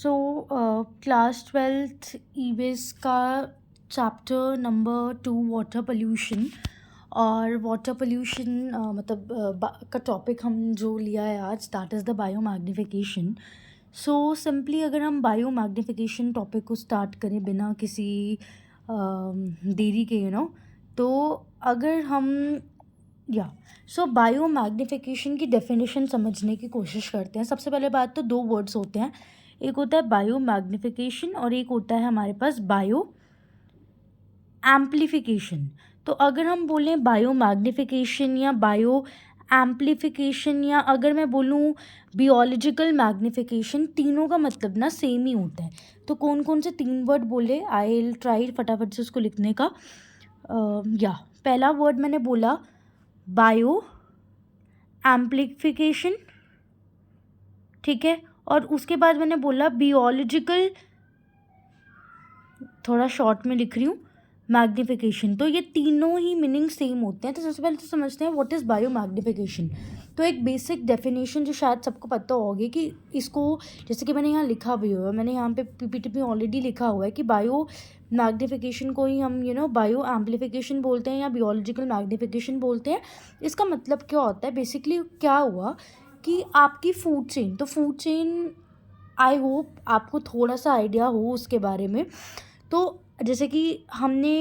Class 12th EVS का chapter number 2 water pollution. और water pollution का टॉपिक हम जो लिया है आज, that is the bio magnification. So simply अगर हम बायो मैग्निफिकेशन टॉपिक को स्टार्ट करें बिना किसी देरी के तो अगर हम बायो मैग्निफिकेशन की डेफिनेशन समझने की कोशिश करते हैं। सबसे पहले बात तो दो वर्ड्स होते हैं, एक होता है बायो मैग्निफिकेशन और एक होता है हमारे पास बायो एम्प्लीफिकेशन। तो अगर हम बोलें बायो मैग्निफिकेशन या बायो एम्प्लीफिकेशन या अगर मैं बोलूँ बियोलॉजिकल मैग्निफिकेशन, तीनों का मतलब ना सेम ही होता है। तो कौन कौन से तीन वर्ड बोले, आई विल ट्राई फटाफट से उसको लिखने का। पहला वर्ड मैंने बोला बायो एम्प्लीफिकेशन, ठीक है। और उसके बाद मैंने बोला बियोलॉजिकल, थोड़ा शॉर्ट में लिख रही हूँ, मैग्निफिकेशन। तो ये तीनों ही मीनिंग सेम होते हैं। तो सबसे पहले तो समझते हैं व्हाट इज़ बायो मैग्निफिकेशन। तो एक बेसिक डेफिनेशन जो शायद सबको पता होगी कि इसको, जैसे कि मैंने यहाँ लिखा भी हुआ है, मैंने यहाँ पे पीपीटी में ऑलरेडी लिखा हुआ है कि बायो मैग्निफिकेशन को ही हम बायो एम्प्लीफिकेशन बोलते हैं या बियोलॉजिकल मैग्निफिकेशन बोलते हैं। इसका मतलब क्या होता है, बेसिकली क्या हुआ कि आपकी फूड चेन, तो फूड चेन आई होप आपको थोड़ा सा आइडिया हो उसके बारे में। तो जैसे कि हमने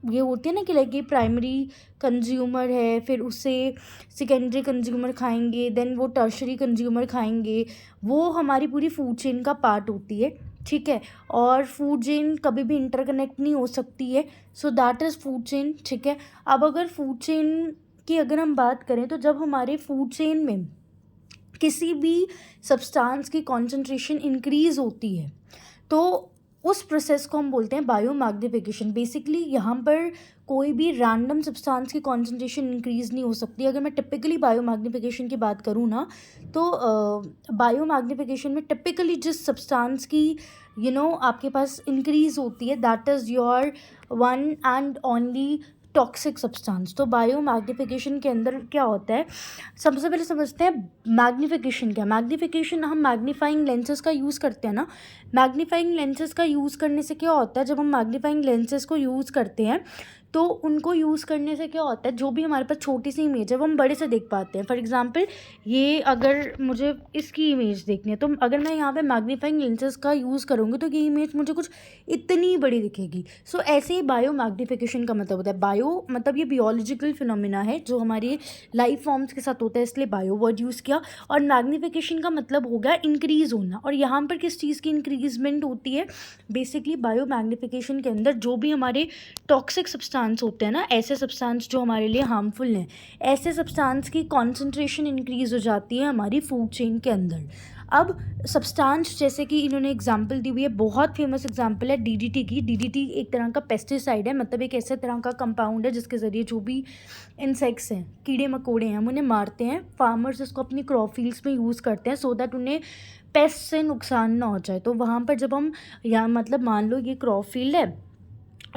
ये होती है ना कि लाइक ये प्राइमरी कंज्यूमर है, फिर उससे सेकेंडरी कंज्यूमर खाएंगे, देन वो टर्शरी कंज्यूमर खाएंगे, वो हमारी पूरी फूड चेन का पार्ट होती है, ठीक है। और फूड चेन कभी भी इंटरकनेक्ट नहीं हो सकती है, so that is food chain, ठीक है। अब अगर फूड चेन की अगर हम बात करें तो जब हमारे फूड चेन में किसी भी सब्सटेंस की कॉन्सेंट्रेशन इंक्रीज़ होती है तो उस प्रोसेस को हम बोलते हैं बायो मैग्निफिकेशन। बेसिकली यहाँ पर कोई भी रैंडम सब्सटेंस की कॉन्सेंट्रेशन इंक्रीज़ नहीं हो सकती। अगर मैं टिपिकली बायो मैग्निफिकेशन की बात करूँ ना, तो बायो मैग्निफिकेशन में टिपिकली जिस सब्सटेंस की आपके पास इंक्रीज़ होती है, that is your one and only toxic substance. तो बायो मैग्निफिकेशन के अंदर क्या होता है, सबसे पहले समझते हैं मैग्निफिकेशन क्या। मैग्निफिकेशन, हम मैग्नीफाइंग लेंसेज का यूज़ करते हैं ना। मैग्नीफाइंग लेंसेज का यूज़ करने से क्या होता है, जब हम मैग्नीफाइंग लेंसेज को यूज़ करते हैं तो उनको यूज़ करने से क्या होता है, जो भी हमारे पास छोटी सी इमेज है वो हम बड़े से देख पाते हैं। फॉर एग्जांपल, ये अगर मुझे इसकी इमेज देखनी है तो अगर मैं यहाँ पे मैग्नीफाइंग लेंसेज का यूज़ करूँगी तो ये इमेज मुझे कुछ इतनी बड़ी दिखेगी। सो ऐसे ही बायो मैग्निफिकेशन का मतलब होता है, बायो मतलब ये बियोलॉजिकल फिनोमिना है जो हमारी लाइफ फॉर्म्स के साथ होता है, इसलिए बायो वर्ड यूज़ किया। और मैग्निफिकेशन का मतलब हो गया इंक्रीज़ होना। और यहाँ पर किस चीज़ की इंक्रीजमेंट होती है, बेसिकली बायो मैग्निफिकेशन के अंदर जो भी हमारे टॉक्सिक सब्सटेंस होते हैं ना, ऐसे सब्सटेंस जो हमारे लिए हार्मफुल हैं, ऐसे सब्सटेंस की कॉन्सेंट्रेशन इंक्रीज़ हो जाती है हमारी फूड चेन के अंदर। अब सब्सटेंस, जैसे कि इन्होंने एग्जांपल दी हुई है, बहुत फेमस एग्जांपल है डीडीटी की। डीडीटी एक तरह का पेस्टिसाइड है, मतलब एक ऐसे तरह का कंपाउंड है जिसके ज़रिए जो भी इंसेक्ट्स हैं, कीड़े मकोड़े हैं, हम उन्हें मारते हैं। फार्मर्स इसको अपनी क्रॉप फील्ड्स में यूज़ करते हैं सो दैट उन्हें पेस्ट से नुकसान ना हो जाए। तो वहाँ पर जब हम यहाँ मतलब मान लो ये क्रॉप फील्ड है,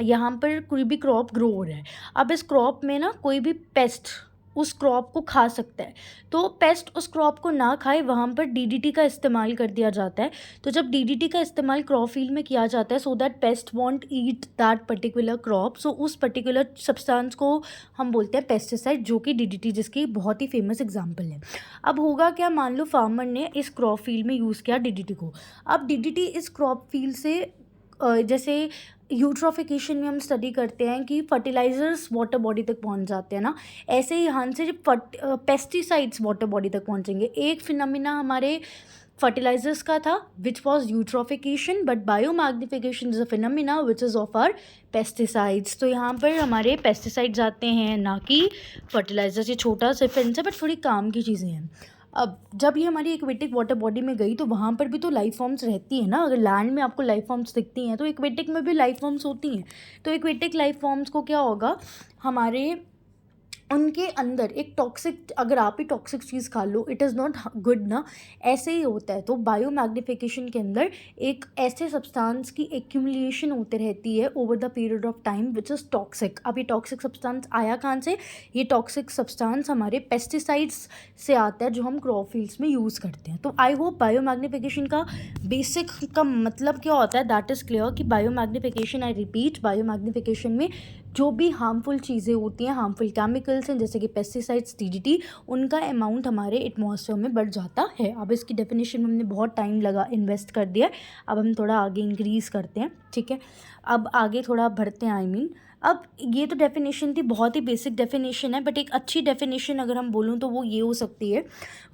यहाँ पर कोई भी क्रॉप ग्रो हो रहा है, अब इस क्रॉप में ना कोई भी पेस्ट उस क्रॉप को खा सकता है, तो पेस्ट उस क्रॉप को ना खाए वहाँ पर डीडीटी का इस्तेमाल कर दिया जाता है। तो जब डीडीटी का इस्तेमाल क्रॉप फील्ड में किया जाता है so that pest won't eat that particular crop, so उस पर्टिकुलर सब्सटेंस को हम बोलते हैं पेस्टिसाइड, जो कि डीडीटी, जिसकी बहुत ही फेमस एग्जाम्पल है। अब होगा क्या, मान लो फार्मर ने इस क्रॉप फील्ड में यूज़ किया डीडीटी को। अब डीडीटी इस क्रॉप फील्ड से जैसे यूट्रोफिकेशन में हम स्टडी करते हैं कि फर्टिलाइजर्स वाटर बॉडी तक पहुंच जाते हैं ना, ऐसे ही यहाँ से जब पेस्टिसाइड्स वाटर बॉडी तक पहुंचेंगे। एक फिनोमिना हमारे फर्टिलाइजर्स का था which was eutrophication, but biomagnification is a phenomena which is of our pesticides. तो यहाँ पर हमारे पेस्टिसाइड्स आते हैं, ना कि फर्टिलाइजर्स। ये छोटा सिर्फ है बट थोड़ी काम की चीज़ें हैं। अब जब ये हमारी एक्वेटिक वाटर बॉडी में गई तो वहाँ पर भी तो लाइफ फॉर्म्स रहती है ना। अगर लैंड में आपको लाइफ फॉर्म्स दिखती हैं तो एक्वेटिक में भी लाइफ फॉर्म्स होती हैं। तो एक्वेटिक लाइफ फॉर्म्स को क्या होगा, हमारे उनके अंदर एक टॉक्सिक, अगर आप ही टॉक्सिक चीज़ खा लो, इट इज़ नॉट गुड ना, ऐसे ही होता है। तो बायोमैग्निफिकेशन के अंदर एक ऐसे सब्सटेंस की एक्यूमुलेशन होती रहती है over the period of time which is toxic. अब ये टॉक्सिक सब्सटेंस आया कहाँ से? ये टॉक्सिक सब्सटेंस हमारे पेस्टिसाइड्स से आता है जो हम क्रॉप फील्ड्स में यूज़ करते हैं। तो आई होप बायोमैग्निफिकेशन का बेसिक का मतलब क्या होता है दैट इज़ क्लियर कि बायोमैग्निफिकेशन, आई रिपीट, बायोमैग्निफिकेशन में जो भी हार्मफुल चीज़ें होती हैं, हार्मफुल केमिकल्स हैं जैसे कि पेस्टिसाइड्स, टीडीटी, उनका अमाउंट हमारे एटमॉस्फेयर में बढ़ जाता है। अब इसकी डेफिनेशन में हमने बहुत टाइम लगा इन्वेस्ट कर दिया है, अब हम थोड़ा आगे इंक्रीज़ करते हैं, ठीक है। अब आगे थोड़ा बढ़ते हैं, आई मीन अब ये तो डेफिनेशन थी, बहुत ही बेसिक डेफिनेशन है, बट एक अच्छी डेफिनेशन अगर हम बोलूँ तो वो ये हो सकती है,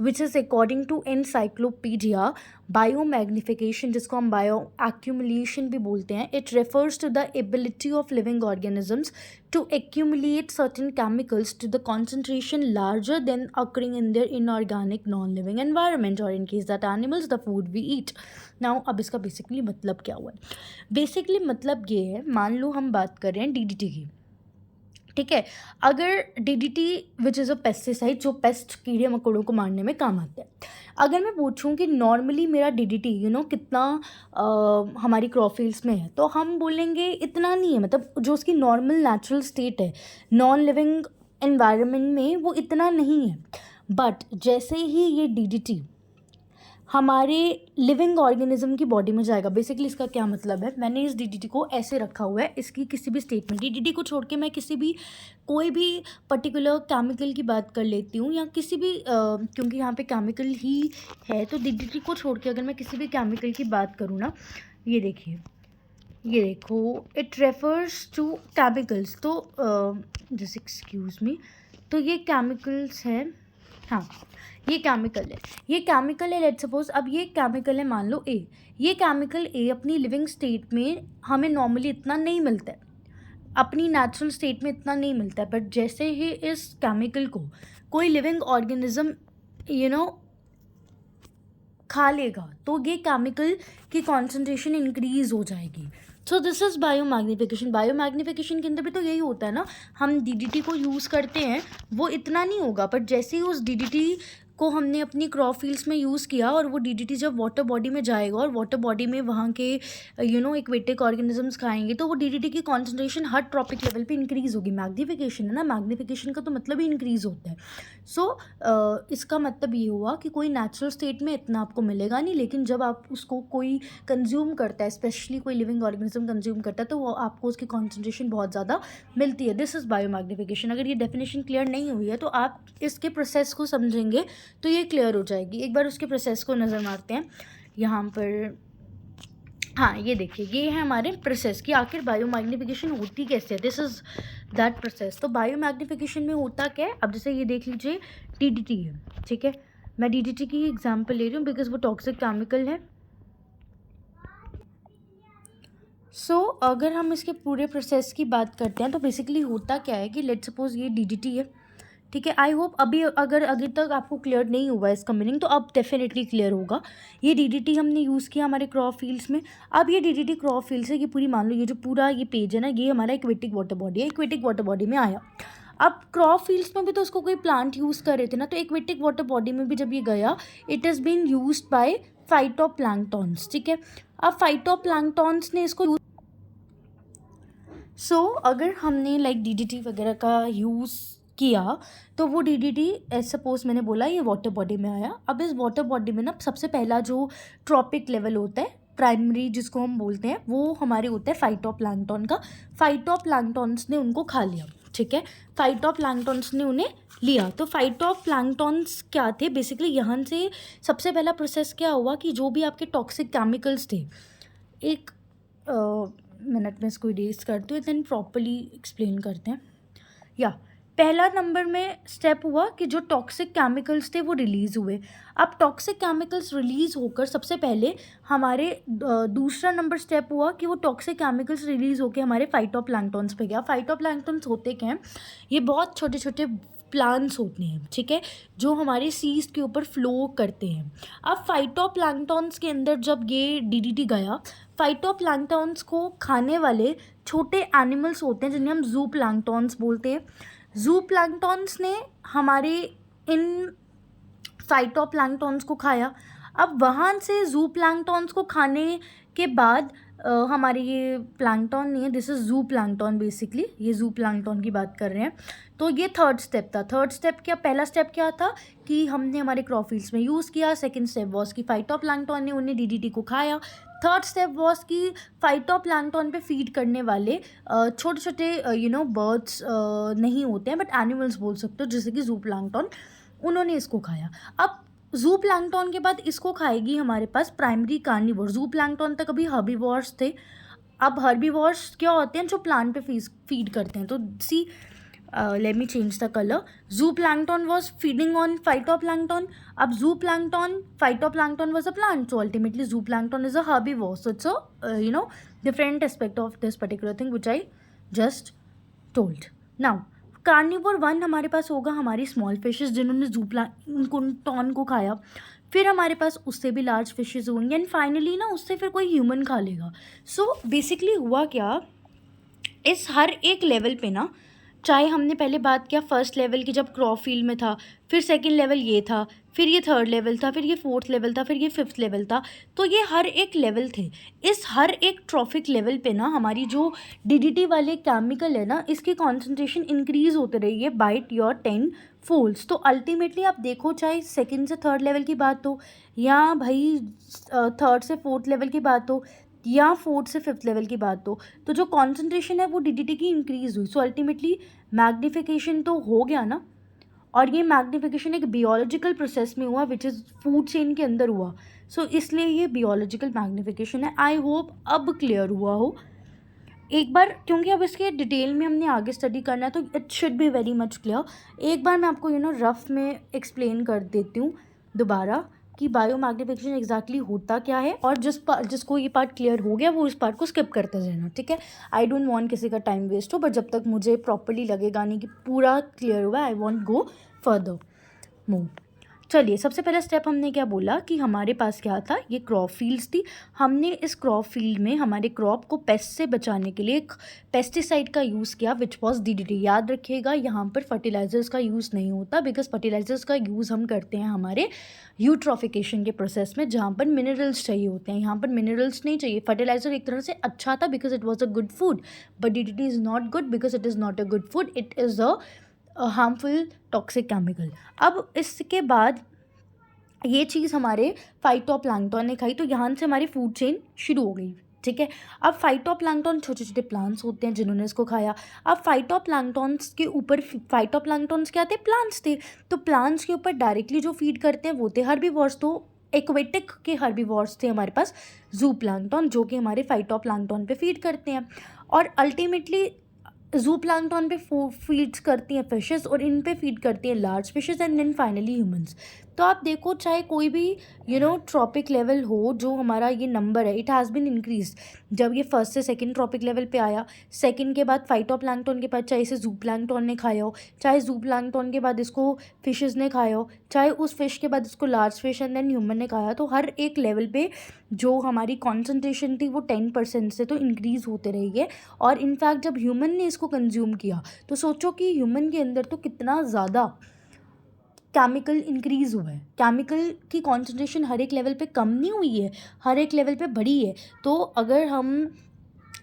which is according to encyclopedia, biomagnification, जिसको हम बायो एक्यूमुलेशन भी बोलते हैं, it refers to the ability of living organisms to accumulate certain chemicals to the concentration larger than occurring in their inorganic non-living environment, or in case that animals, the food we eat. Now अब इसका basically मतलब क्या हुआ है? Basically मतलब ये है, मान लो हम बात कर रहे हैं डीडीटी की, ठीक है। अगर DDT which is a pesticide, जो पेस्ट कीड़े मकोड़ों को मारने में काम आता है, अगर मैं पूछूं कि नॉर्मली मेरा डीडीटी कितना हमारी क्रॉप फील्ड्स में है, तो हम बोलेंगे इतना नहीं है, मतलब जो उसकी नॉर्मल नेचुरल स्टेट है नॉन लिविंग एनवायरनमेंट में वो इतना नहीं है। बट जैसे ही ये डीडीटी हमारे लिविंग ऑर्गेनिज्म की बॉडी में जाएगा, बेसिकली इसका क्या मतलब है, मैंने इस डीडीटी को ऐसे रखा हुआ है, इसकी किसी भी स्टेट में, डीडीटी को छोड़ के मैं किसी भी कोई भी पर्टिकुलर केमिकल की बात कर लेती हूँ, या किसी भी क्योंकि यहाँ पे केमिकल ही है, तो डीडीटी को छोड़ के अगर मैं किसी भी केमिकल की बात करूँ ना, ये देखिए, ये देखो, इट रेफर्स टू केमिकल्स, तो जैसे एक्सक्यूज़ मी, तो ये केमिकल्स है, हाँ ये केमिकल है, ये केमिकल है, लेट्स सपोज, अब ये केमिकल है मान लो ए, ये केमिकल ए अपनी लिविंग स्टेट में हमें नॉर्मली इतना नहीं मिलता है, अपनी नेचुरल स्टेट में इतना नहीं मिलता है, बट जैसे ही इस केमिकल को कोई लिविंग ऑर्गेनिज्म खा लेगा तो ये केमिकल की कॉन्सेंट्रेशन इंक्रीज हो जाएगी। So this is biomagnification. Biomagnification के अंदर भी तो यही होता है ना, हम डीडीटी को यूज़ करते हैं, वो इतना नहीं होगा, बट जैसे ही उस डीडीटी को हमने अपनी क्रॉप फील्ड्स में यूज़ किया और वो डीडीटी जब वाटर बॉडी में जाएगा और वाटर बॉडी में वहाँ के एक्वेटिक ऑर्गेनिजम्स खाएंगे, तो वो डीडीटी की कॉन्सेंट्रेशन हर ट्रॉपिक लेवल पे इंक्रीज़ होगी। मैग्निफिकेशन है ना, मैग्निफिकेशन का तो मतलब ही इंक्रीज़ होता है। सो इसका मतलब ये हुआ कि कोई नेचुरल स्टेट में इतना आपको मिलेगा नहीं, लेकिन जब आप उसको कोई कंज्यूम करता है, स्पेशली कोई लिविंग ऑर्गेनिज्म कंज्यूम करता है, तो वो आपको उसकी कॉन्सेंट्रेशन बहुत ज़्यादा मिलती है। This is biomagnification. अगर ये डेफिनेशन क्लियर नहीं हुई है तो आप इसके प्रोसेस को समझेंगे तो ये क्लियर हो जाएगी। एक बार उसके प्रोसेस को नज़र मारते हैं यहाँ पर। हाँ ये देखिए, ये है हमारे प्रोसेस कि आखिर बायोमैग्निफिकेशन होती कैसे है। This is that process. तो बायोमैग्निफिकेशन में होता क्या है, अब जैसे ये देख लीजिए डीडीटी है, ठीक है, मैं डीडीटी की एग्जांपल ले रही हूँ बिकॉज वो टॉक्सिक केमिकल है। सो अगर हम इसके पूरे प्रोसेस की बात करते हैं तो बेसिकली होता क्या है कि लेट्स सपोज ये डीडीटी है, ठीक है। आई होप अभी अगर अभी तक आपको क्लियर नहीं हुआ इसका मीनिंग, तो अब डेफिनेटली क्लियर होगा। ये डीडीटी हमने यूज़ किया हमारे क्रॉप फील्ड्स में। अब ये डीडीटी क्रॉप फील्ड्स है, ये पूरी मान लो ये जो पूरा ये पेज है ना, ये हमारा एक्वेटिक वाटर बॉडी है, एक्वेटिक वाटर बॉडी में आया। अब क्रॉप फील्ड्स में भी तो उसको कोई प्लांट यूज़ कर रहे थे ना, तो एक्वेटिक वाटर बॉडी में भी जब ये गया, it is been used by phytoplanktons, ठीक है। अब फाइटोप्लैंक्टन्स ने इसको अगर हमने लाइक डीडीटी वगैरह का यूज़ किया तो वो डीडीटी एज सपोज मैंने बोला ये वाटर बॉडी में आया। अब इस वाटर बॉडी में ना सबसे पहला जो ट्रॉपिक लेवल होता है, प्राइमरी जिसको हम बोलते हैं, वो हमारे होता है फाइटोप्लैंक्टन का। फाइटोप्लैंक्टन्स ने उनको खा लिया, ठीक है, फाइटोप्लैंक्टन्स ने उन्हें लिया। तो फाइटोप्लैंक्टन्स क्या थे बेसिकली, यहाँ से सबसे पहला प्रोसेस क्या हुआ कि जो भी आपके टॉक्सिक केमिकल्स थे, एक मिनट में इसको इरेज करते हुए देन प्रॉपरली एक्सप्लेन करते हैं। या पहला नंबर में स्टेप हुआ कि जो टॉक्सिक केमिकल्स थे वो रिलीज़ हुए। अब टॉक्सिक केमिकल्स रिलीज़ होकर सबसे पहले हमारे दूसरा नंबर स्टेप हुआ कि वो टॉक्सिक केमिकल्स रिलीज़ होकर हमारे फाइटोप्लैंक्टन्स पे गया। फाइटोप्लैंक्टन्स होते क्या हैं, ये बहुत छोटे छोटे प्लांट्स होते हैं, ठीक है, जो हमारे सीज के ऊपर फ्लो करते हैं। अब फाइटोप्लैंक्टन्स के अंदर जब ये डीडीटी गया, फाइटोप्लैंक्टन्स को खाने वाले छोटे एनिमल्स होते हैं जिन्हें हम जू प्लैंक्टन्स बोलते हैं। जू प्लैंक्टॉन्स ने हमारे इन फाइटोप्लैंक्टॉन्स को खाया। अब वहाँ से जू प्लैंक्टॉन्स को खाने के बाद हमारे ये प्लैंक्टॉन नहीं है, दिस इज़ जू प्लैंक्टॉन बेसिकली, ये जू प्लैंक्टॉन की बात कर रहे हैं। तो ये थर्ड स्टेप था। थर्ड स्टेप क्या, पहला स्टेप क्या था कि हमने हमारे क्रॉप फील्ड्स में यूज़ किया। सेकंड स्टेप वॉज कि फाइटोप्लैंक्टॉन ने उन्हें डीडीटी को खाया। थर्ड स्टेप वॉज कि फाइटोप्लैंक्टॉन पे फीड करने वाले छोटे छोटे बर्ड्स नहीं होते हैं बट एनिमल्स बोल सकते हो, जैसे कि जू प्लैंक्टॉन, उन्होंने इसको खाया। अब जू प्लैंक्टॉन के बाद इसको खाएगी हमारे पास प्राइमरी कार्निवोर। जू प्लैंक्टॉन तक अभी हर्बीवोर्स थे। अब हर्बीवोर्स क्या होते हैं, जो प्लांट पे फीड करते हैं। तो see let me change the colour. Zooplankton was feeding on phytoplankton. अब zooplankton, phytoplankton was a plant, so ultimately zooplankton is a herbivore. So it's a different aspect of this particular thing which I just told. Now carnivore 1 हमारे पास होगा हमारी small fishes, जिन्होंने जू प्लैंक्टॉन को खाया। फिर हमारे पास उससे भी लार्ज फिशेस होंगे एंड फाइनली ना उससे फिर कोई ह्यूमन खा लेगा। सो बेसिकली हुआ क्या, इस हर एक लेवल पे ना, चाहे हमने पहले बात किया फर्स्ट लेवल की जब क्रॉप फील्ड में था, फिर सेकंड लेवल ये था, फिर ये थर्ड लेवल था, फिर ये फोर्थ लेवल था, फिर ये फिफ्थ लेवल था। तो ये हर एक लेवल थे। इस हर एक ट्रॉफिक लेवल पे ना हमारी जो डीडीटी वाले केमिकल है ना, इसकी कॉन्सेंट्रेशन इंक्रीज होते रही है बाय योर 10 फोल्ड्स। तो अल्टीमेटली आप देखो, चाहे सेकंड से थर्ड लेवल की बात हो, या भाई थर्ड से फोर्थ लेवल की बात हो, या फोर्थ से फिफ्थ लेवल की बात हो, तो जो कॉन्सेंट्रेशन है वो डीडीटी की इंक्रीज हुई। सो अल्टीमेटली मैग्निफिकेशन तो हो गया ना, और ये मैग्निफिकेशन एक बियोलॉजिकल प्रोसेस में हुआ विच इज़ फूड चेन के अंदर हुआ। सो इसलिए ये बियोलॉजिकल मैग्निफिकेशन है। आई होप अब क्लियर हुआ हो एक बार, क्योंकि अब इसके डिटेल में हमने आगे स्टडी करना है, तो it should be very much clear. एक बार मैं आपको रफ में एक्सप्लेन कर देती हूँ दोबारा कि बायो मैग्निफिकेशन एग्जैक्टली होता क्या है, और जिसको ये पार्ट क्लियर हो गया वो इस पार्ट को स्किप करते रहना, ठीक है। आई डोंट वांट किसी का टाइम वेस्ट हो, बट जब तक मुझे प्रॉपरली लगेगा नहीं कि पूरा क्लियर हुआ, I want go further move. चलिए, सबसे पहला स्टेप हमने क्या बोला कि हमारे पास क्या था, ये क्रॉप फील्ड्स थी। हमने इस क्रॉप फील्ड में हमारे क्रॉप को पेस्ट से बचाने के लिए एक पेस्टिसाइड का यूज़ किया विच वॉज डीडीटी। याद रखिएगा, यहाँ पर फर्टिलाइजर्स का यूज़ नहीं होता, बिकॉज फर्टिलाइजर्स का यूज़ हम करते हैं हमारे यूट्रॉफिकेशन के प्रोसेस में, जहाँ पर मिनरल्स चाहिए होते हैं। यहाँ पर मिनरल्स नहीं चाहिए। फर्टिलाइजर एक तरह से अच्छा था because it was a good food, but DDT is not good because it is not a good food, it is a harmful toxic chemical. अब इसके बाद ये चीज़ हमारे फाइटोप्लैंक्टन ने खाई, तो यहाँ से हमारी फूड चेन शुरू हो गई, ठीक है। अब फाइटोप्लैंक्टन छोटे छोटे प्लांट्स होते हैं जिन्होंने इसको खाया। अब फाइटोप्लैंक्टन्स के ऊपर, फाइटोप्लैंक्टन्स क्या थे, प्लांट्स थे, तो प्लांट्स के ऊपर डायरेक्टली जो फीड करते हैं वो थे हर्बीवोर्स। तो एक्वेटिक के हर्बीवोर्स थे हमारे पास जू प्लैंक्टन, जो कि हमारे फाइटोप्लैंक्टन पे फीड करते हैं, और अल्टीमेटली जू प्लैंक्टन पे फीड्स करती हैं फिशेस, और इन पे फीड करती हैं large fishes, and then finally humans. तो आप देखो, चाहे कोई भी ट्रॉपिक लेवल हो, जो हमारा ये नंबर है, इट हैज़ बिन इंक्रीज। जब ये फर्स्ट से सेकंड ट्रॉपिक लेवल पे आया, सेकंड के बाद फाइटोप्लैंक्टन के बाद चाहे इसे जू प्लैंक्टन ने खाया हो, चाहे जू प्लैंक्टन के बाद इसको फिशेस ने खाया हो, चाहे उस फिश के बाद इसको large fish and then human ने खाया, तो हर एक लेवल पे जो हमारी कॉन्सेंट्रेशन थी वो 10% से तो इंक्रीज़ होते रही है। और इनफैक्ट जब ह्यूमन ने इसको कंज्यूम किया, तो सोचो कि ह्यूमन के अंदर तो कितना ज़्यादा केमिकल इंक्रीज़ हुआ है। केमिकल की कॉन्सेंट्रेशन हर एक लेवल पे कम नहीं हुई है, हर एक लेवल पे बढ़ी है। तो अगर हम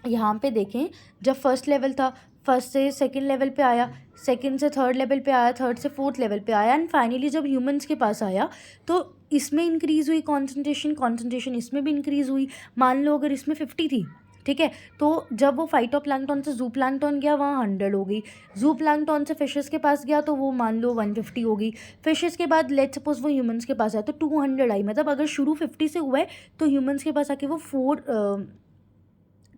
यहाँ पे देखें, जब फर्स्ट लेवल था, फर्स्ट से सेकंड लेवल पे आया, सेकंड से थर्ड लेवल पे आया, थर्ड से फोर्थ लेवल पे आया, एंड फाइनली जब ह्यूमंस के पास आया, तो इसमें इंक्रीज़ हुई कॉन्सेंट्रेशन इसमें भी इंक्रीज़ हुई। मान लो अगर इसमें 50 थी, ठीक है, तो जब वो फाइटोप्लैंक्टन से जू प्लैंक्टन गया, वहाँ 100 हो गई। जू प्लैंक्टन से फिशेस के पास गया, तो वो मान लो 150 हो गई। फिशेस के बाद लेट सपोज वो ह्यूमंस के पास आया, तो 200 आई। मतलब अगर शुरू 50 से हुआ है, तो ह्यूमंस के पास आके वो 4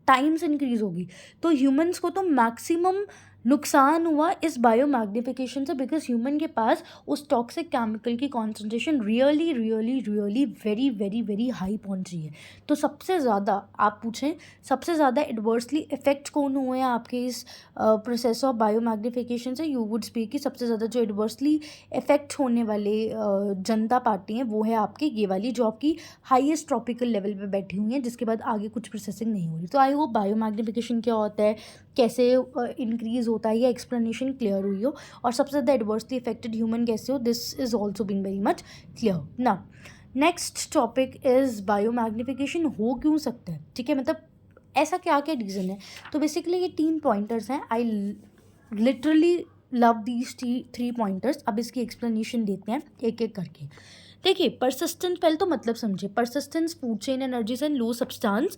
टाइम्स इंक्रीज़ होगी। तो ह्यूमंस को तो मैक्सिमम नुकसान हुआ इस बायो मैग्निफिकेशन से, बिकॉज ह्यूमन के पास उस टॉक्सिक केमिकल की concentration really really really very very very high पहुंच रही है। तो सबसे ज़्यादा आप पूछें, सबसे ज़्यादा एडवर्सली इफेक्ट कौन हुए हैं आपके इस प्रोसेस ऑफ बायो मैग्निफिकेशन से, यू वुड स्पीक कि सबसे ज़्यादा जो एडवर्सली इफेक्ट होने वाले जनता पार्टी हैं वो है आपके ये वाली, जो आपकी हाईएस्ट ट्रॉपिकल लेवल पे बैठी हुई हैं, जिसके बाद आगे कुछ प्रोसेसिंग नहीं हो रही। तो आई होप बायो मैग्निफिकेशन क्या होता है, कैसे इंक्रीज़ होता है, या एक्सप्लेनेशन क्लियर हुई हो, और सबसे ज़्यादा एडवर्सली इफेक्टेड ह्यूमन कैसे हो, this is also been very much clear. Now next topic is biomagnification हो क्यों सकता है, ठीक है, मतलब ऐसा क्या क्या रीज़न है. तो बेसिकली ये 3 पॉइंटर्स हैं. I literally love these 3 pointers. अब इसकी एक्सप्लेनेशन देते हैं एक एक करके. देखिए, परसिस्टेंस पहले तो मतलब समझिए. Persistence, food chain energies and low substance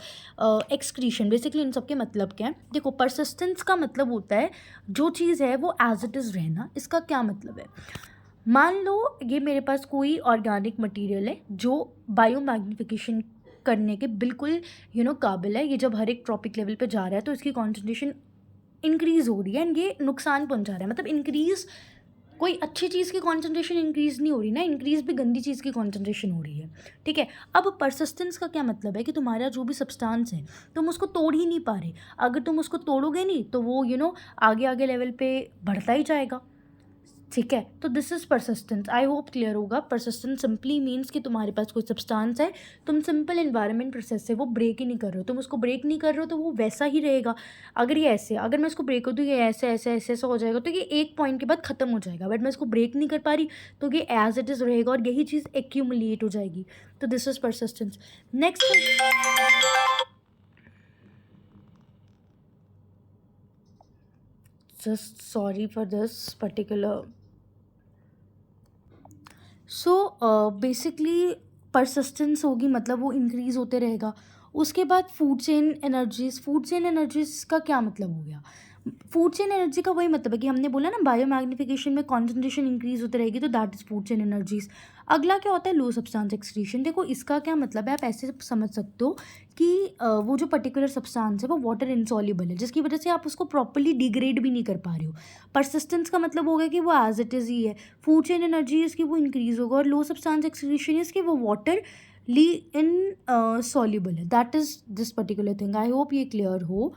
excretion, basically इन सब के मतलब क्या है. देखो, परसिस्टेंस का मतलब होता है जो चीज़ है वो एज इट इज़ रहना. इसका क्या मतलब है, मान लो ये मेरे पास कोई ऑर्गेनिक मटेरियल है जो बायोमैग्निफिकेशन करने के बिल्कुल काबिल है. ये जब हर एक ट्रॉपिक लेवल पे जा रहा है तो इसकी कॉन्सेंट्रेशन इंक्रीज़ हो रही है एंड ये नुकसान पहुंचा रहा है. मतलब इंक्रीज़, कोई अच्छी चीज़ की कॉन्सेंट्रेशन इंक्रीज़ नहीं हो रही ना, इंक्रीज़ भी गंदी चीज़ की कॉन्सेंट्रेशन हो रही है, ठीक है. अब परसिस्टेंस का क्या मतलब है कि तुम्हारा जो भी सब्सटेंस है तुम उसको तोड़ ही नहीं पा रहे. अगर तुम उसको तोड़ोगे नहीं तो वो आगे आगे लेवल पे बढ़ता ही जाएगा, ठीक है. तो this is persistence. I hope clear होगा. परसिस्टेंस सिंपली मीन्स कि तुम्हारे पास कोई सब्सटेंस है, तुम सिंपल एनवायरनमेंट प्रोसेस से वो ब्रेक ही नहीं कर रहे हो. तुम उसको ब्रेक नहीं कर रहे हो तो वो वैसा ही रहेगा. अगर ये ऐसे, अगर मैं इसको ब्रेक कर दूँ, ये ऐसे ऐसे ऐसे ऐसा हो जाएगा, तो ये एक पॉइंट के बाद ख़त्म हो जाएगा. बट मैं इसको ब्रेक नहीं कर पा रही तो ये एज इट इज़ रहेगा और यही चीज़ एक्यूमुलेट हो जाएगी. तो this is persistence. Next, just sorry for this particular. So basically persistence होगी, मतलब वो इंक्रीज़ होते रहेगा. उसके बाद फूड चेन एनर्जीज़ का क्या मतलब हो गया. फूड चेन एनर्जी का वही मतलब है कि हमने बोला ना बायोमैग्निफिकेशन में कॉन्सेंट्रेशन इंक्रीज़ होती रहेगी, तो that is food chain energies. अगला क्या होता है, लो सब्सटेंस एक्सक्रीशन. देखो इसका क्या मतलब है, आप ऐसे समझ सकते हो कि वो जो पर्टिकुलर सब्सटेंस है वो वाटर इनसॉल्युबल है, जिसकी वजह से आप उसको प्रॉपर्ली डिग्रेड भी नहीं कर पा रहे हो. परसिस्टेंस का मतलब हो गया कि वो एज इट इज़ ही है. फूड चेन एनर्जी इसकी वो इंक्रीज़ होगा, और लो सब्सटेंस एक्सक्रीशन इसकी वो वाटर ली इन सॉल्युबल है. That is this particular thing. I hope ये क्लियर हो.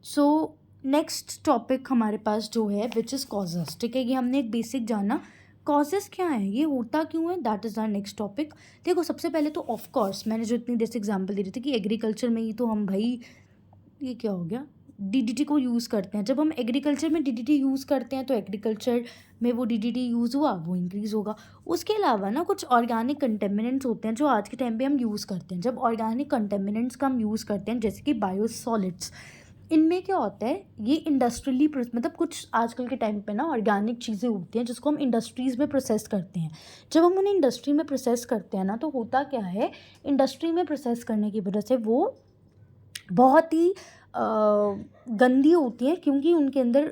सो नेक्स्ट टॉपिक हमारे पास जो है विच इज़ कॉजेस, ठीक है. ये हमने एक बेसिक जाना, कॉजेस क्या है, ये होता क्यों है, that is our next topic. देखो सबसे पहले तो ऑफ कोर्स मैंने जो इतनी देर से एग्जांपल दे रही थी कि एग्रीकल्चर में ही तो हम भाई, ये क्या हो गया, डीडीटी को यूज़ करते हैं. जब हम एग्रीकल्चर में डीडीटी यूज़ करते हैं तो एग्रीकल्चर में वो डीडीटी यूज़ हुआ, वो इंक्रीज़ होगा. उसके अलावा ना कुछ ऑर्गेनिक कंटेमिनेंट्स होते हैं जो आज के टाइम पे हम यूज़ करते हैं. जब ऑर्गेनिक कंटेमिनेंट्स का हम यूज़ करते हैं, जैसे कि बायोसॉलिड्स, इनमें क्या होता है, ये इंडस्ट्रियली मतलब कुछ आजकल के टाइम पे ना ऑर्गेनिक चीज़ें होती हैं जिसको हम इंडस्ट्रीज़ में प्रोसेस करते हैं. जब हम उन्हें इंडस्ट्री में प्रोसेस करते हैं ना, तो होता क्या है, इंडस्ट्री में प्रोसेस करने की वजह से वो बहुत ही गंदी होती हैं, क्योंकि उनके अंदर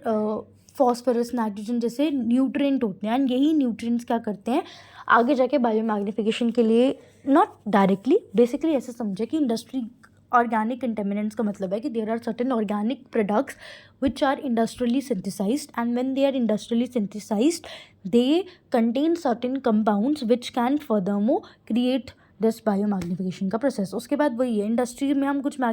फॉस्फोरस, नाइट्रोजन जैसे न्यूट्रिएंट होते हैं. एंड यही न्यूट्रिएंट्स क्या करते हैं, आगे जाके बायोमैग्निफिकेशन के लिए, नॉट डायरेक्टली, बेसिकली ऐसे समझे कि इंडस्ट्री, ऑर्गेनिक कंटेमिनेंट्स का मतलब है कि there are certain organic products which are industrially synthesized, and when they are industrially synthesized they contain certain compounds which can furthermore create this biomagnification का process. उसके बाद वही है, इंडस्ट्री में हम कुछ बना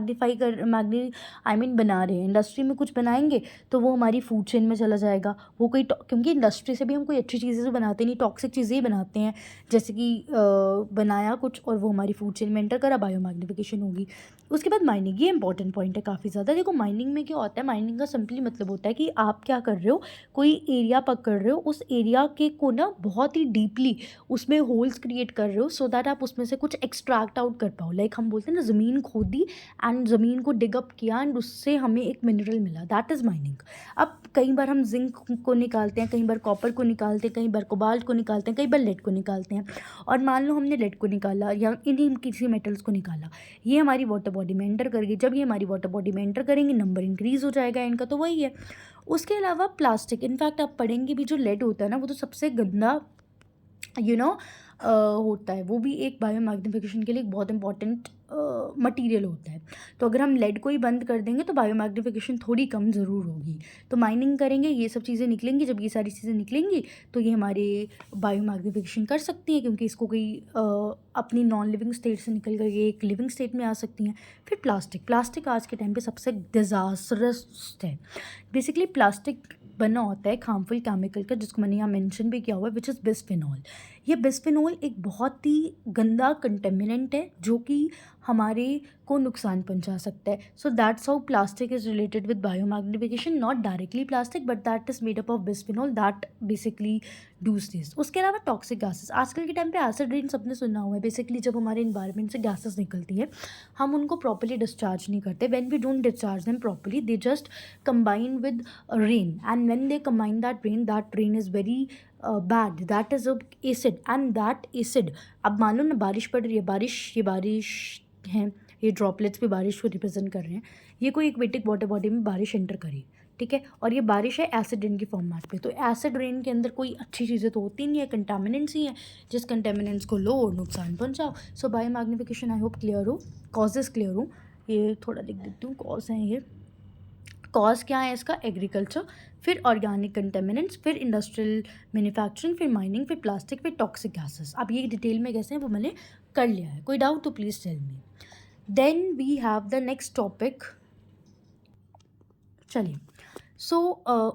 रहे हैं, इंडस्ट्री में कुछ बनाएंगे तो वो हमारी फूड चेन में चला जाएगा. वो कोई, क्योंकि इंडस्ट्री से भी हम कोई अच्छी चीज़ें तो बनाते नहीं, टॉक्सिक चीज़ें ही बनाते हैं. जैसे कि बनाया कुछ और वो हमारी फूड चेन में एंटर करा, बायोमैग्निफिकेशन होगी. उसके बाद माइनिंग, ये इंपॉर्टेंट पॉइंट है काफ़ी ज़्यादा. देखो माइनिंग में क्या होता है, माइनिंग का सिंपली मतलब होता है कि आप क्या कर रहे हो, कोई एरिया पकड़ रहे हो, उस एरिया के को ना बहुत ही डीपली उसमें होल्स क्रिएट कर रहे हो, सो दैट आप उसमें से कुछ एक्सट्रैक्ट आउट कर पाओ. लाइक हम बोलते हैं ना, ज़मीन खोदी एंड ज़मीन को डिगअप किया एंड उससे हमें एक मिनरल मिला, दैट इज़ माइनिंग. अब कई बार हम जिंक को निकालते हैं, कई बार कॉपर को निकालते हैं, कई बार कोबाल्ट को निकालते हैं, कई बार लेड को निकालते हैं. और मान लो हमने लेड को निकाला या इन्हीं किसी मेटल्स को निकाला, ये हमारी वाटर बॉडी में एंटर कर गई. जब ये हमारी वाटर बॉडी में एंटर करेंगे, नंबर इंक्रीज़ हो जाएगा इनका, तो वही है. उसके अलावा प्लास्टिक, इनफैक्ट आप पढ़ेंगे भी, जो लेड होता है ना, वो तो सबसे गंदा होता है. वो भी एक बायोमैग्निफिकेशन के लिए एक बहुत इंपॉर्टेंट मटेरियल होता है. तो अगर हम लेड को ही बंद कर देंगे तो बायोमैग्निफिकेशन थोड़ी कम ज़रूर होगी. तो माइनिंग करेंगे, ये सब चीज़ें निकलेंगी. जब ये सारी चीज़ें निकलेंगी तो ये हमारे बायोमैग्निफिकेशन कर सकती हैं, क्योंकि इसको कोई अपनी नॉन लिविंग स्टेट से निकल कर ये एक लिविंग स्टेट में आ सकती हैं. फिर प्लास्टिक आज के टाइम पे सबसे डिज़ास्टरस है. बेसिकली प्लास्टिक बना होता है एक हार्मफुल केमिकल का, जिसको मैंने यहाँ मेंशन भी किया हुआ है, विच इज़ बिस्फेनॉल. ये बिस्फेनोल एक बहुत ही गंदा कंटेमिनेंट है जो कि हमारे को नुकसान पहुंचा सकता है. So that's how plastic is related with biomagnification, not directly plastic but that is made up of bisphenol that basically does this. उसके अलावा टॉक्सिक गैसेस, आजकल के टाइम पे एसिड रेन सबने सुना हुआ है. बेसिकली जब हमारे इन्वायरमेंट से गैसेस निकलती है हम उनको प्रॉपर्ली डिस्चार्ज नहीं करते. When we don't discharge them properly they just combine with rain, and when they combine that rain is very bad, that is a acid, and that acid, अब मान लो ना बारिश पड़ रही है, ये बारिश है, ये ड्रॉपलेट्स भी बारिश को रिप्रेजेंट कर रहे हैं. ये कोई एक्वेटिक वाटर बॉडी में बारिश एंटर करी, ठीक है, और ये बारिश है एसिड रेन की फॉर्मेट पे. तो एसिड रेन के अंदर कोई अच्छी चीज़ें तो होती नहीं है, कंटामिनेंट्स ही हैं. जिस कंटामिनेंट्स को लो और नुकसान पहुंचाओ. सो बायोमैग्निफिकेशन आई होप क्लियर हो, कॉजेज़ क्लियर हो. ये थोड़ा लिख देती हूँ, कॉज हैं ये. कॉज क्या है इसका? एग्रीकल्चर, फिर ऑर्गेनिक कंटेमिनेंट्स, फिर इंडस्ट्रियल मैन्युफैक्चरिंग, फिर माइनिंग, फिर प्लास्टिक, फिर टॉक्सिक गैसेस. अब ये डिटेल में कैसे हैं वो मैंने कर लिया है. कोई डाउट तो please tell me. Then we have the next topic. चलिए, सो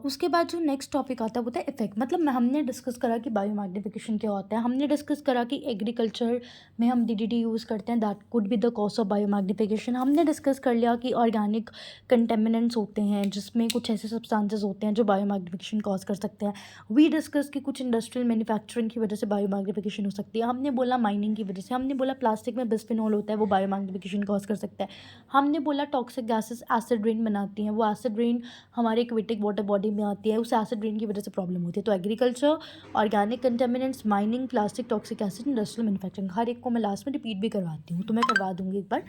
उसके बाद जो नेक्स्ट टॉपिक आता है वो था इफेक्ट. मतलब हमने डिस्कस करा कि बायोमैग्निफिकेशन क्या होता है, हमने डिस्कस करा कि एग्रीकल्चर में हम डीडीटी यूज़ करते हैं, that could be the cause of biomagnification. हमने डिस्कस कर लिया कि ऑर्गेनिक कंटेमिनेंट्स होते हैं जिसमें कुछ ऐसे सब्सटेंसेस होते हैं जो बायोमैग्निफिकेशन कॉज कर सकते हैं. वी डिस्कस कि कुछ इंडस्ट्रियल मैन्युफैक्चरिंग की वजह से बायोमैग्निफिकेशन हो सकती है. हमने बोला माइनिंग की वजह से, हमने बोला प्लास्टिक में बिस्फेनोल होता है वो बायोमैग्निफिकेशन कॉज कर सकता है. हमने बोला टॉक्सिक गैसेस एसिड रेन बनाती हैं, वो एसिड रेन हमारे एक्वेटिक वाटर बॉडी में आती है, उस एसिड रेन की वजह से प्रॉब्लम होती है. तो agriculture, organic contaminants, mining, plastic, toxic acid, industrial manufacturing, हर एक को मैं लास्ट में रिपीट भी करवाती हूँ, तो मैं करवा दूँगी एक बार.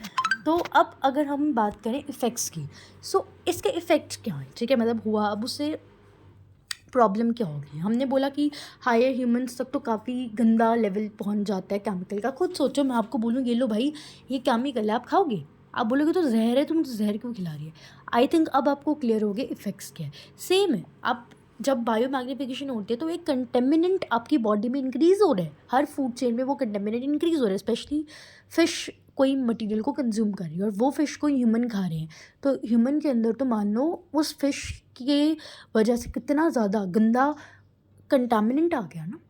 तो अब अगर हम बात करें इफ़ेक्ट्स की, सो इसके इफ़ेक्ट्स क्या हैं, ठीक है, मतलब हुआ, अब उससे प्रॉब्लम क्या होगी. हमने बोला कि हायर ह्यूमंस तक तो काफ़ी गंदा लेवल पहुंच जाता है केमिकल का. खुद सोचो, मैं आपको बोलूँ ये लो भाई ये केमिकल है, आप खाओगे? आप बोलोगे तो जहर है, तुम तो जहर क्यों खिला रही है. आई थिंक अब आपको क्लियर हो गया इफेक्ट्स क्या है. सेम है, आप जब बायोमैग्निफिकेशन होती है तो एक कंटेमिनेंट आपकी बॉडी में इंक्रीज़ हो रहा है, हर फूड चेन में वो कंटेमिनेंट इंक्रीज़ हो रहा है. स्पेशली फ़िश कोई मटेरियल को कंज्यूम कर रही है और वो फ़िश को ह्यूमन खा रहे हैं, तो ह्यूमन के अंदर तो मान लो उस फ़िश के वजह से कितना ज़्यादा गंदा कंटामिनेंट आ गया ना.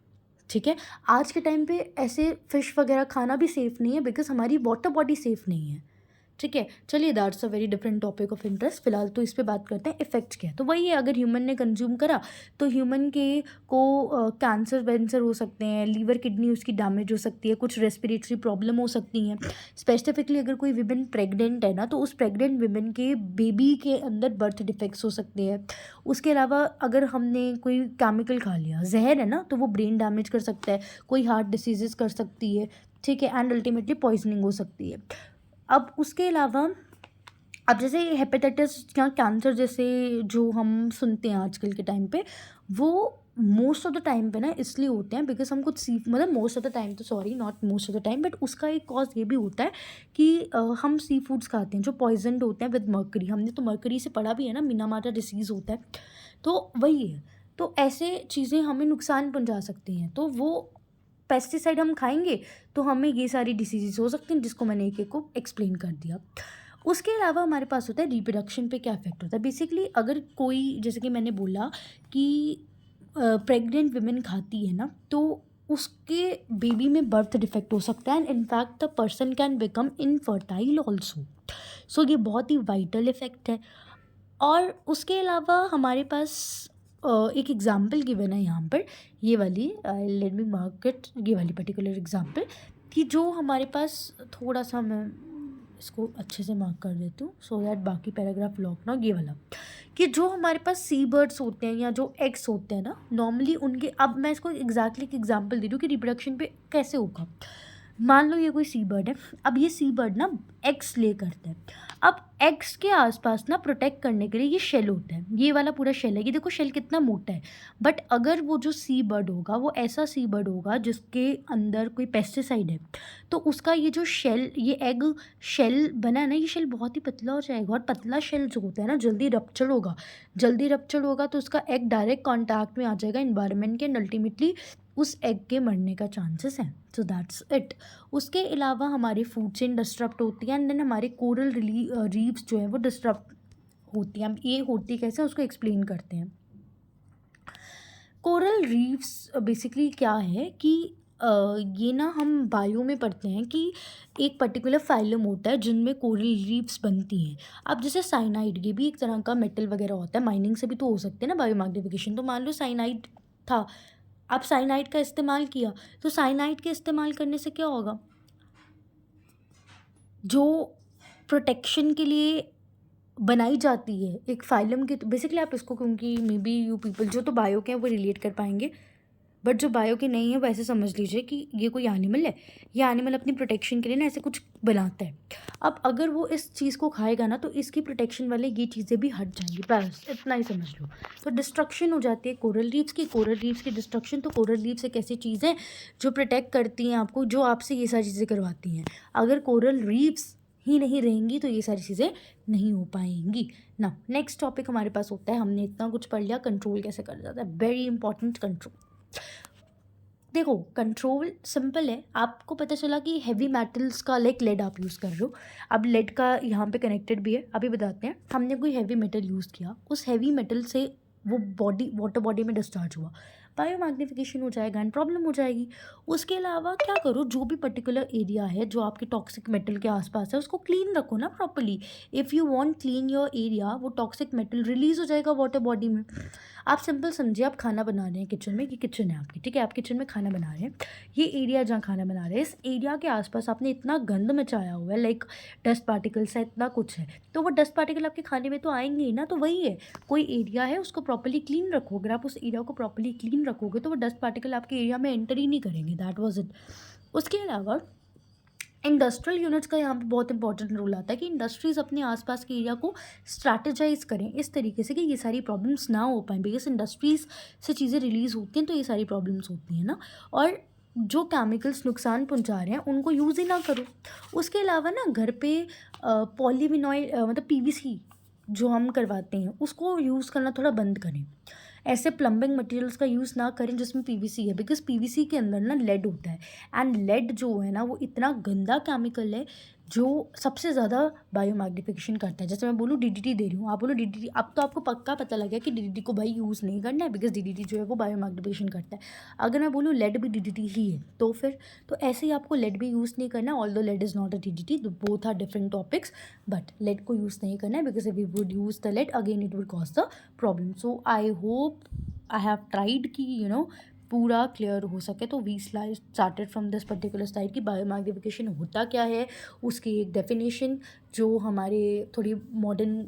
ठीक है, आज के टाइम पे ऐसे फ़िश वगैरह खाना भी सेफ़ नहीं है बिकॉज़ हमारी वाटर बॉडी सेफ़ नहीं है. ठीक है, चलिए that's a very different topic of interest. फिलहाल तो इस पे बात करते हैं इफेक्ट्स क्या है. तो वही है, अगर ह्यूमन ने कंज्यूम करा तो ह्यूमन के को कैंसर वैंसर हो सकते हैं, लीवर किडनी उसकी डैमेज हो सकती है, कुछ रेस्पिरेटरी प्रॉब्लम हो सकती हैं. स्पेसिफिकली अगर कोई विमेन प्रेग्नेंट है ना तो उस प्रेग्नेंट विमेन के बेबी के अंदर बर्थ डिफेक्ट्स हो सकते हैं. उसके अलावा अगर हमने कोई केमिकल खा लिया, जहर है ना, तो वो ब्रेन डैमेज कर सकता है, कोई हार्ट डिसीजेस कर सकती है, ठीक है, एंड अल्टीमेटली पॉइजनिंग हो सकती है. अब उसके अलावा अब जैसे हेपेटाइटिस या कैंसर जैसे जो हम सुनते हैं आजकल के टाइम पे, वो मोस्ट ऑफ द टाइम पे ना इसलिए होते हैं बिकॉज हम कुछ मतलब मोस्ट ऑफ द टाइम तो sorry not most of the time, but उसका एक कॉज ये भी होता है कि हम सी फूड्स खाते हैं जो पॉइजनड होते हैं विद मर्करी. हमने तो मर्करी से पढ़ा भी है ना, मिनामाटा डिसीज़ होता है, तो वही है. तो ऐसे चीज़ें हमें नुकसान पहुंचा सकती हैं, तो वो पेस्टिसाइड हम खाएंगे तो हमें ये सारी डिसीजेस हो सकती हैं जिसको मैंने एक एक को एक्सप्लेन कर दिया. उसके अलावा हमारे पास होता है रिप्रोडक्शन पे क्या इफेक्ट होता है. बेसिकली अगर कोई, जैसे कि मैंने बोला कि प्रेग्नेंट विमेन खाती है ना तो उसके बेबी में बर्थ डिफेक्ट हो सकता है, and in fact the person can become infertile also. So ये बहुत ही वाइटल इफेक्ट है. और उसके अलावा हमारे पास एक एग्ज़ाम्पल गिवन है यहाँ पर, ये वाली लेट मी मार्क इट, ये वाली पर्टिकुलर एग्ज़ाम्पल, कि जो हमारे पास थोड़ा सा, मैं इसको अच्छे से मार्क कर देती हूँ सो दैट बाकी पैराग्राफ लॉक ना. ये वाला कि जो हमारे पास सी बर्ड्स होते हैं या जो एग्स होते हैं ना, नॉर्मली उनके, अब मैं इसको एग्जैक्टली एक एग्जांपल दे रही हूँ कि रिप्रोडक्शन पे कैसे होगा. मान लो ये कोई सी बर्ड है, अब ये सी बर्ड ना एग्स ले करता है. अब एग्स के आसपास ना प्रोटेक्ट करने के लिए ये शेल होता है, ये वाला पूरा शेल है, ये देखो शेल कितना मोटा है. बट अगर वो जो सी बर्ड होगा वो ऐसा सी बर्ड होगा जिसके अंदर कोई पेस्टिसाइड है, तो उसका ये जो शेल, ये एग शेल बना है ना, ये शेल बहुत ही पतला हो जाएगा. और पतला शेल जो होता है ना जल्दी रप्चर होगा तो उसका एग डायरेक्ट कॉन्टैक्ट में आ जाएगा इन्वायरमेंट के, एंड अल्टीमेटली उस एग के मरने का चांसेस है. So that's it. उसके अलावा हमारी फूड चेन डिस्टर्ब होती है, एंड देन हमारे कोरल रीफ्स जो है वो डिस्टर्ब होती हैं. ये होती कैसे उसको एक्सप्लेन करते हैं. कोरल रीफ्स बेसिकली क्या है कि ये ना हम बायो में पढ़ते हैं कि एक पर्टिकुलर फाइलम होता है जिनमें कोरल रीफ्स बनती हैं। अब जैसे साइनाइड, ये भी एक तरह का मेटल वगैरह होता है, माइनिंग से भी तो हो सकते हैं ना बायो मैग्निफिकेशन। तो मान लो साइनाइड था, अब साइनाइड का इस्तेमाल किया, तो साइनाइड के इस्तेमाल करने से क्या होगा, जो प्रोटेक्शन के लिए बनाई जाती है एक फाइलम की, तो बेसिकली आप इसको, क्योंकि मे बी यू पीपल जो तो बायो के हैं वो रिलेट कर पाएंगे, बट जो बायो के नहीं है वैसे समझ लीजिए कि ये कोई एनिमल है, ये एनिमल अपनी प्रोटेक्शन के लिए ना ऐसे कुछ बनाता है। अब अगर वो इस चीज़ को खाएगा ना तो इसकी प्रोटेक्शन वाले ये चीज़ें भी हट जाएंगी, बस इतना ही समझ लो। तो डिस्ट्रक्शन हो जाती है कोरल रीफ्स की, कोरल रीफ्स की डिस्ट्रक्शन। तो कोरल रीफ्स एक ऐसी चीज़ है जो प्रोटेक्ट करती हैं आपको, जो आपसे ये सारी चीज़ें करवाती हैं। अगर कोरल रीफ्स ही नहीं रहेंगी तो ये सारी चीज़ें नहीं हो पाएंगी ना। नेक्स्ट टॉपिक हमारे पास होता है, हमने इतना कुछ पढ़ लिया, कंट्रोल कैसे करा जाता है, वेरी इंपॉर्टेंट कंट्रोल। देखो कंट्रोल सिंपल है, आपको पता चला कि हैवी मेटल्स का लाइक लेड आप यूज़ कर रहे हो, अब लेड का यहाँ पे कनेक्टेड भी है, अभी बताते हैं। हमने कोई हैवी मेटल यूज़ किया, उस हैवी मेटल से वो बॉडी वाटर बॉडी में डिस्चार्ज हुआ, बायो मैग्निफिकेशन हो जाएगा एंड प्रॉब्लम हो जाएगी। उसके अलावा क्या करो, जो भी पर्टिकुलर एरिया है जो आपके टॉक्सिक मेटल के आसपास है उसको क्लीन रखो ना properly. If you want clean your area, वो टॉक्सिक मेटल रिलीज़ हो जाएगा वाटर बॉडी में। आप सिंपल समझिए, आप खाना बना रहे हैं किचन में, ये किचन है आपकी, ठीक है, आप किचन में खाना बना रहे हैं, ये एरिया जहाँ खाना बना रहे हैं, इस एरिया के आसपास आपने इतना गंद मचाया हुआ है, लाइक डस्ट पार्टिकल्स है, इतना कुछ है, तो वो डस्ट पार्टिकल आपके खाने में तो आएंगे ही ना। तो वही है, कोई एरिया है उसको प्रॉपर्ली क्लीन रखो, अगर आप उस एरिया को प्रॉपर्ली क्लीन रखोगे तो वो डस्ट पार्टिकल आपके एरिया में एंटर ही नहीं करेंगे, दैट वॉज इट। उसके अलावा इंडस्ट्रियल यूनिट्स का यहाँ पे बहुत इंपॉर्टेंट रोल आता है कि इंडस्ट्रीज़ अपने आसपास के एरिया को स्ट्रैटेजाइज करें इस तरीके से कि ये सारी प्रॉब्लम्स ना हो पाएँ, बिकॉज इंडस्ट्रीज़ से चीज़ें रिलीज़ होती हैं तो ये सारी प्रॉब्लम्स होती हैं ना। और जो केमिकल्स नुकसान पहुंचा रहे हैं उनको यूज़ ही ना करो। उसके अलावा ना घर पे पॉलीविनाइल मतलब पीवीसी जो हम करवाते हैं उसको यूज़ करना थोड़ा बंद करें। ऐसे प्लम्बिंग मटेरियल्स का यूज़ ना करें जिसमें पीवीसी है, बिकॉज पीवीसी के अंदर ना लेड होता है, एंड लेड जो है ना वो इतना गंदा केमिकल है जो सबसे ज़्यादा बायो मैग्निफिकेशन करता है। जैसे मैं बोलूँ डीडीटी दे रही हूँ, आप बोलो डीडीटी, अब तो आपको पक्का पता लग गया कि डीडीटी को भाई यूज़ नहीं करना है, बिकॉज डीडीटी जो है वो बायो मैग्निफिकेशन करता है। अगर मैं बोलूँ लेड भी डीडीटी ही है तो फिर तो ऐसे ही आपको लेड भी यूज़ नहीं करना है, although lead is not a DDT, both are different topics, but lead को यूज़ नहीं करना है, because if we would use the lead again it will cause the problem. So I hope I have tried कि पूरा clear हो सके। तो we started from this particular slide कि बायो मैग्निफिकेशन होता क्या है, उसकी एक डेफिनेशन जो हमारे थोड़ी मॉडर्न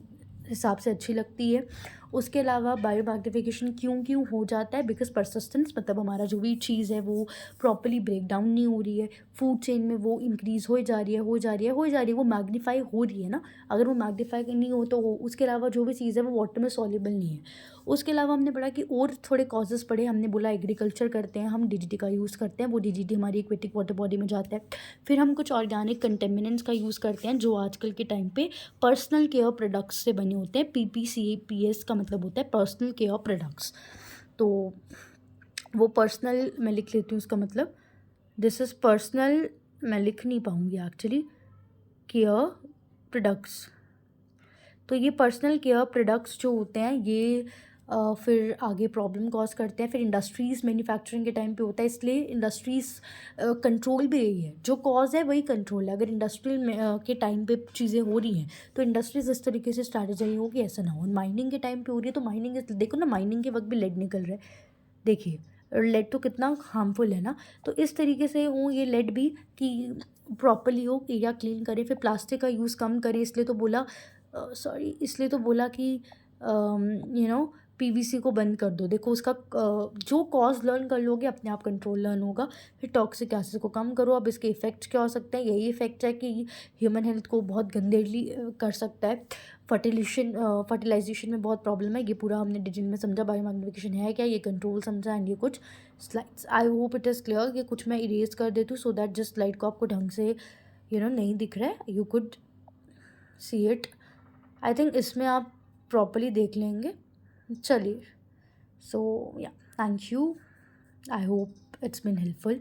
हिसाब से अच्छी लगती है। उसके अलावा बायो मैग्निफिकेशन क्यों हो जाता है, बिकॉज परसिस्टेंस, मतलब हमारा जो भी चीज़ है वो प्रॉपर्ली ब्रेक डाउन नहीं हो रही है, फूड चेन में वो इंक्रीज़ हो जा रही है, वो मैग्नीफाई हो रही है ना। अगर वो मैग्नीफाई नहीं हो तो उसके अलावा जो भी चीज़ है वो वाटर में सॉल्युबल नहीं है। उसके अलावा हमने पढ़ा कि और थोड़े कॉजेज़ पढ़े, हमने बोला एग्रीकल्चर करते हैं हम, डीडीटी का यूज़ करते हैं, वो डीडीटी हमारी एक्वेटिक वाटर बॉडी में जाता है। फिर हम कुछ ऑर्गेनिक कंटेमिनेंट्स का यूज़ करते हैं जो आजकल के टाइम पे पर्सनल केयर प्रोडक्ट्स से बने होते हैं। PPCAPS का मतलब होता है पर्सनल केयर प्रोडक्ट्स। तो वो पर्सनल मैं लिख लेती हूँ उसका मतलब, दिस इज़ पर्सनल, मैं लिख नहीं पाऊँगी एक्चुअली, केयर प्रोडक्ट्स। तो ये पर्सनल केयर प्रोडक्ट्स जो होते हैं ये फिर आगे प्रॉब्लम कॉज करते हैं। फिर इंडस्ट्रीज़ मैन्युफैक्चरिंग के टाइम पे होता है, इसलिए इंडस्ट्रीज़ कंट्रोल भी यही है, जो कॉज है वही कंट्रोल है। अगर इंडस्ट्रियल के टाइम पे चीज़ें हो रही हैं तो इंडस्ट्रीज़ इस तरीके से स्ट्रैटेजाइज हो कि ऐसा ना हो। माइनिंग के टाइम पे हो रही है तो माइनिंग, देखो ना माइनिंग के वक्त भी लेड निकल रहा है, देखिए लेड तो कितना हार्मफुल है ना। तो इस तरीके से हो ये लेड भी कि प्रॉपरली हो, एरिया क्लीन करें। फिर प्लास्टिक का यूज़ कम करें, इसलिए तो बोला इसलिए तो बोला कि पीवीसी को बंद कर दो। देखो उसका जो कॉज लर्न कर लोगे अपने आप कंट्रोल लर्न होगा। फिर टॉक्सिक गैसेस को कम करो। अब इसके इफ़ेक्ट्स क्या हो सकते हैं, यही इफ़ेक्ट है कि ह्यूमन हेल्थ को बहुत गंदेली कर सकता है। फर्टिलाइजेशन में बहुत प्रॉब्लम है, ये पूरा हमने डिटेल में समझा। बायो मैग्निफिकेशन है क्या, ये कंट्रोल समझा, एंड ये कुछ slides, I hope it is clear. ये कुछ मैं इरेज कर देती हूँ सो दैट जिस स्लाइड को आपको ढंग से नहीं दिख रहा है, you could see it. I think इसमें आप प्रॉपरली देख लेंगे। चलिए, सो या, thank you, I hope it's been helpful.